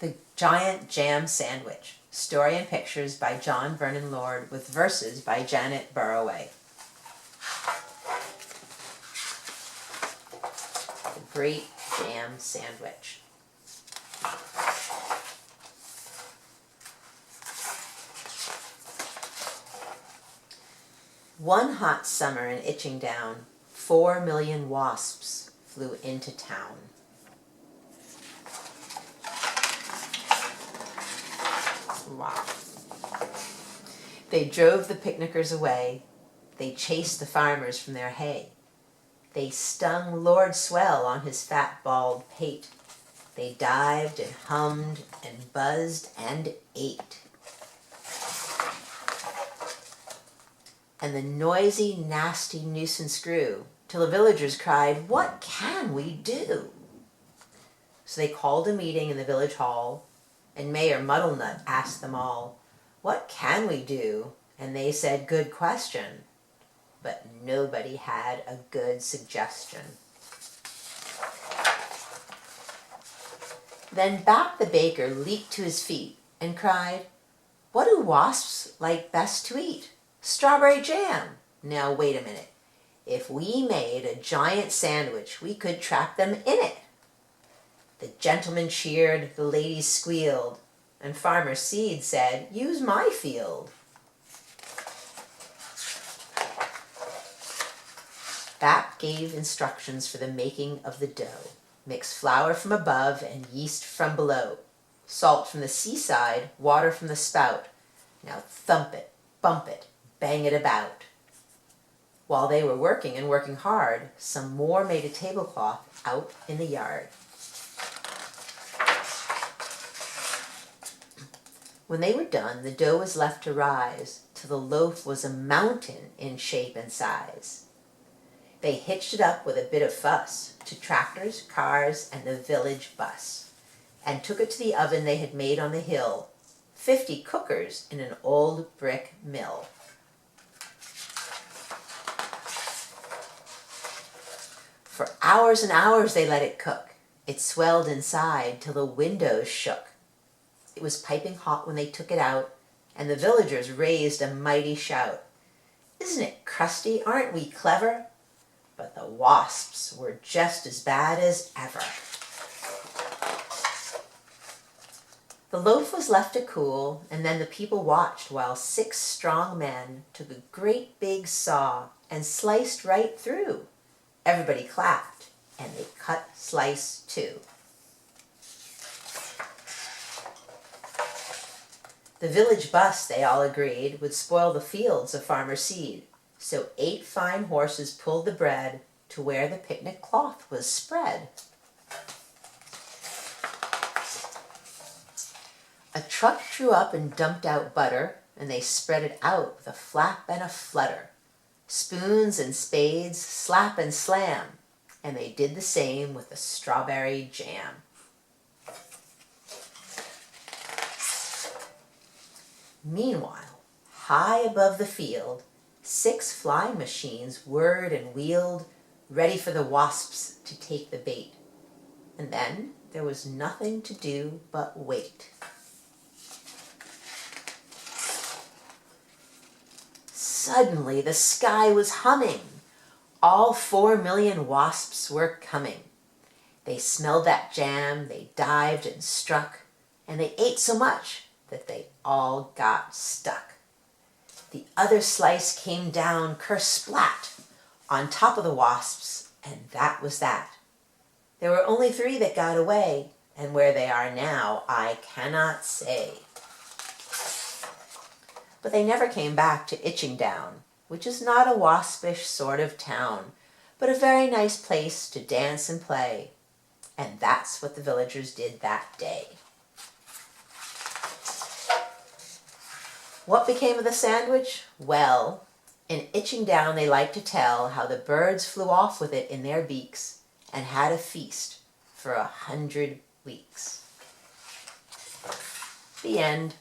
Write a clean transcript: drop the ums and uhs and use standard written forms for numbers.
The Giant Jam Sandwich. Story and pictures by John Vernon Lord with verses by Janet Burroway. The Great Jam Sandwich. One hot summer in Itchingdown, 4 million wasps flew into town. Wow. They drove the picnickers away. They chased the farmers from their hay. They stung Lord Swell on his fat, bald pate. They dived and hummed and buzzed and ate. And the noisy, nasty nuisance grew, till the villagers cried, "What can we do?" So they called a meeting in the village hall, and Mayor Muddlenut asked them all, "What can we do?" And they said, "Good question." But nobody had a good suggestion. Then back the baker leaped to his feet and cried, "What do wasps like best to eat? Strawberry jam. Now wait a minute. If we made a giant sandwich, we could trap them in it." The gentlemen cheered, the ladies squealed, and Farmer Seed said, "Use my field." Bat gave instructions for the making of the dough. Mix flour from above and yeast from below. Salt from the seaside, water from the spout. Now thump it, bump it, bang it about. While they were working and working hard, some more made a tablecloth out in the yard. When they were done, the dough was left to rise, till the loaf was a mountain in shape and size. They hitched it up with a bit of fuss to tractors, cars, and the village bus, and took it to the oven they had made on the hill, 50 cookers in an old brick mill. For hours and hours they let it cook. It swelled inside till the windows shook. It was piping hot when they took it out, and the villagers raised a mighty shout. "Isn't it crusty? Aren't we clever?" But the wasps were just as bad as ever. The loaf was left to cool, and then the people watched while 6 strong men took a great big saw and sliced right through. Everybody clapped, and they cut slice too. The village bus, they all agreed, would spoil the fields of Farmer Seed, so 8 fine horses pulled the bread to where the picnic cloth was spread. A truck drew up and dumped out butter, and they spread it out with a flap and a flutter. Spoons and spades, slap and slam, and they did the same with the strawberry jam. Meanwhile, high above the field, 6 flying machines whirred and wheeled, ready for the wasps to take the bait. And then there was nothing to do but wait. Suddenly the sky was humming. All 4 million wasps were coming. They smelled that jam, they dived and struck, and they ate so much that they all got stuck. The other slice came down kersplat on top of the wasps, and that was that. There were only 3 that got away, and where they are now I cannot say. But they never came back to Itchingdown, which is not a waspish sort of town, but a very nice place to dance and play. And that's what the villagers did that day. What became of the sandwich? Well, in Itchingdown they like to tell how the birds flew off with it in their beaks and had a feast for 100 weeks. The end.